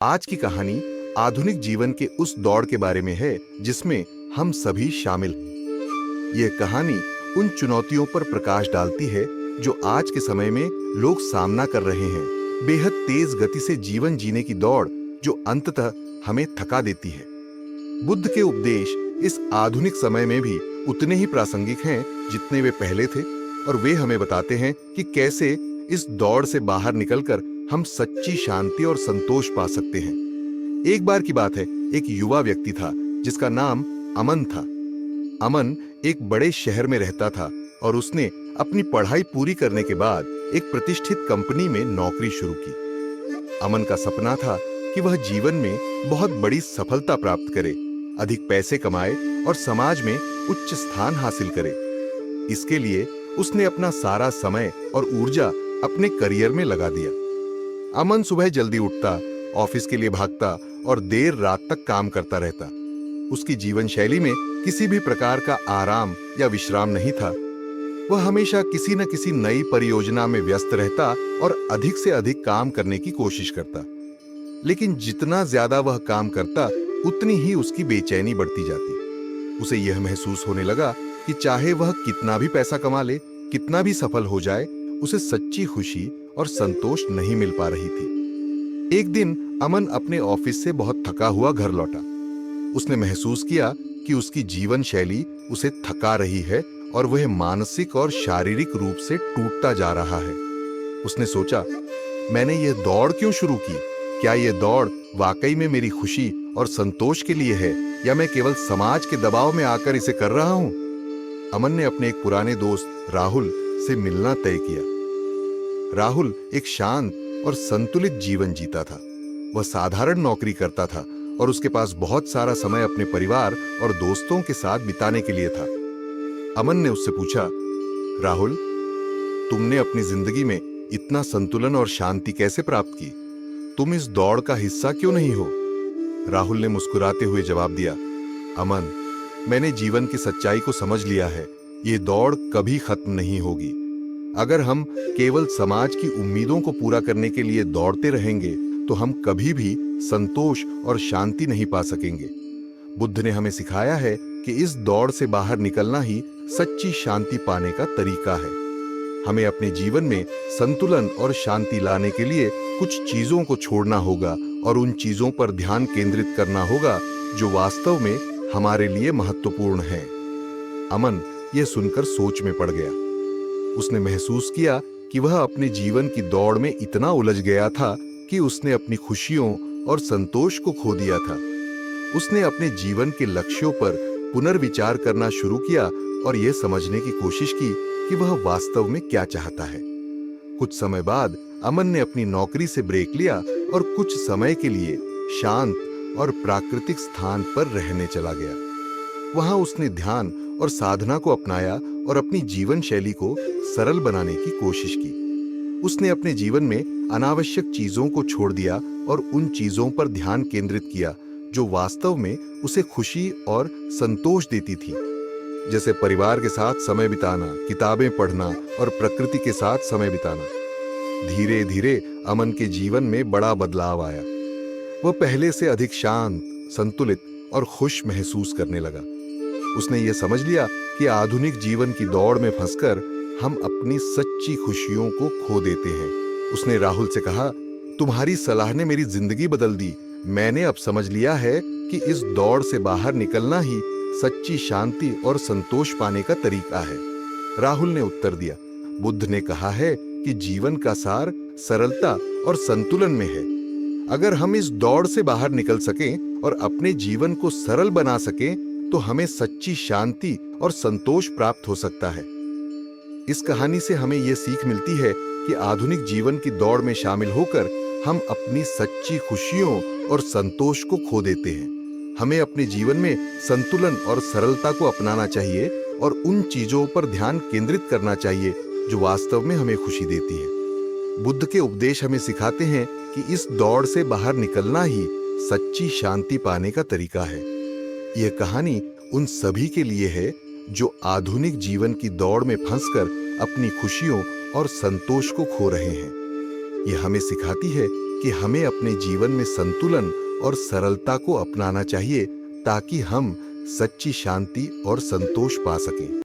आज की कहानी आधुनिक जीवन के उस दौड़ के बारे में है जिसमें हम सभी शामिल हैं। यह कहानी उन चुनौतियों पर प्रकाश डालती है जो आज के समय में लोग सामना कर रहे हैं। बेहद तेज गति से जीवन जीने की दौड़ जो अंततः हमें थका देती है। बुद्ध के उपदेश इस आधुनिक समय में भी उतने ही प्रासंगिक हैं जितने वे पहले थे, और वे हमें बताते हैं कि कैसे इस दौड़ से बाहर निकलकर हम सच्ची शांति और संतोष पा सकते हैं। एक बार की बात है, एक युवा व्यक्ति था जिसका नाम अमन था। अमन एक बड़े शहर में रहता था और उसने अपनी पढ़ाई पूरी करने के बाद एक प्रतिष्ठित कंपनी में नौकरी शुरू की। अमन का सपना था कि वह जीवन में बहुत बड़ी सफलता प्राप्त करे, अधिक पैसे कमाए और समाज में उच्च स्थान हासिल करे। इसके लिए उसने अपना सारा समय और ऊर्जा अपने करियर में लगा दिया। अमन सुबह जल्दी उठता, ऑफिस के लिए भागता और देर रात तक काम करता रहता। उसकी जीवन शैली में किसी भी प्रकार का आराम या विश्राम नहीं था। वह हमेशा किसी न किसी नई परियोजना में व्यस्त रहता और अधिक से अधिक काम करने की कोशिश करता। लेकिन जितना ज्यादा वह काम करता, उतनी ही उसकी बेचैनी बढ़ती जाती। उसे यह महसूस होने लगा कि चाहे वह कितना भी पैसा कमा ले, कितना भी सफल हो जाए, उसे सच्ची खुशी और संतोष नहीं मिल पा रही थी। एक दिन अमन अपने ऑफिस से बहुत थका हुआ घर लौटा। उसने महसूस किया कि उसकी जीवन शैली उसे थका रही है और वह मानसिक और शारीरिक रूप से टूटता जा रहा है। उसने सोचा, मैंने यह दौड़ क्यों शुरू की? क्या यह दौड़ वाकई में मेरी खुशी और संतोष के लिए है, या मैं केवल समाज के दबाव में आकर इसे कर रहा हूं? अमन ने अपने एक पुराने दोस्त राहुल से मिलना तय किया। राहुल एक शांत और संतुलित जीवन जीता था। वह साधारण नौकरी करता था और उसके पास बहुत सारा समय अपने परिवार और दोस्तों के साथ बिताने के लिए था। अमन ने उससे पूछा, राहुल, तुमने अपनी जिंदगी में इतना संतुलन और शांति कैसे प्राप्त की? तुम इस दौड़ का हिस्सा क्यों नहीं हो? राहुल ने मुस्कुराते हुए जवाब दिया, अमन, मैंने जीवन की सच्चाई को समझ लिया है। ये दौड़ कभी खत्म नहीं होगी। अगर हम केवल समाज की उम्मीदों को पूरा करने के लिए दौड़ते रहेंगे तो हम कभी भी संतोष और शांति नहीं पा सकेंगे। बुद्ध ने हमें सिखाया है कि इस दौड़ से बाहर निकलना ही सच्ची शांति पाने का तरीका है। हमें अपने जीवन में संतुलन और शांति लाने के लिए कुछ चीजों को छोड़ना होगा और उन चीजों पर ध्यान केंद्रित करना होगा जो वास्तव में हमारे लिए महत्वपूर्ण है। अमन यह सुनकर सोच में पड़ गया। उसने महसूस किया कि वह अपने जीवन की दौड़ में इतना उलझ गया था कि उसने अपनी खुशियों और संतोष को खो दिया था। उसने अपने जीवन के लक्ष्यों पर पुनर्विचार करना शुरू किया और यह समझने की कोशिश की कि वह वास्तव में क्या चाहता है। कुछ समय बाद अमन ने अपनी नौकरी से ब्रेक लिया और कुछ समय के लिए शांत और प्राकृतिक स्थान पर रहने चला गया। वहां उसने ध्यान और साधना को अपनाया और अपनी जीवन शैली को सरल बनाने की कोशिश की। उसने अपने जीवन में अनावश्यक चीजों को छोड़ दिया और उन चीजों पर ध्यान केंद्रित किया जो वास्तव में उसे खुशी और संतोष देती थी, जैसे परिवार के साथ समय बिताना, किताबें पढ़ना और प्रकृति के साथ समय बिताना। धीरे धीरे अमन के जीवन में बड़ा बदलाव आया। वह पहले से अधिक शांत, संतुलित और खुश महसूस करने लगा। उसने ये समझ लिया कि आधुनिक जीवन की दौड़ में फंसकर हम अपनी सच्ची खुशियों को खो देते हैं। उसने राहुल से कहा, तुम्हारी सलाह ने मेरी जिंदगी बदल दी। मैंने अब समझ लिया है कि इस दौड़ से बाहर निकलना ही सच्ची शांति और संतोष पाने का तरीका है। राहुल ने उत्तर दिया, बुद्ध ने कहा है कि जीवन का सार सरलता और संतुलन में है। अगर हम इस दौड़ से बाहर निकल सकें और अपने जीवन को सरल बना सकें तो हमें सच्ची शांति और संतोष प्राप्त हो सकता है। इस कहानी से हमें यह सीख मिलती है कि आधुनिक जीवन की दौड़ में शामिल होकर हम अपनी सच्ची खुशियों और संतोष को खो देते हैं। हमें अपने जीवन में संतुलन और सरलता को अपनाना चाहिए और उन चीजों पर ध्यान केंद्रित करना चाहिए जो वास्तव में हमें खुशी देती है। बुद्ध के उपदेश हमें सिखाते हैं कि इस दौड़ से बाहर निकलना ही सच्ची शांति पाने का तरीका है। यह कहानी उन सभी के लिए है जो आधुनिक जीवन की दौड़ में फंसकर अपनी खुशियों और संतोष को खो रहे हैं। यह हमें सिखाती है कि हमें अपने जीवन में संतुलन और सरलता को अपनाना चाहिए ताकि हम सच्ची शांति और संतोष पा सकें।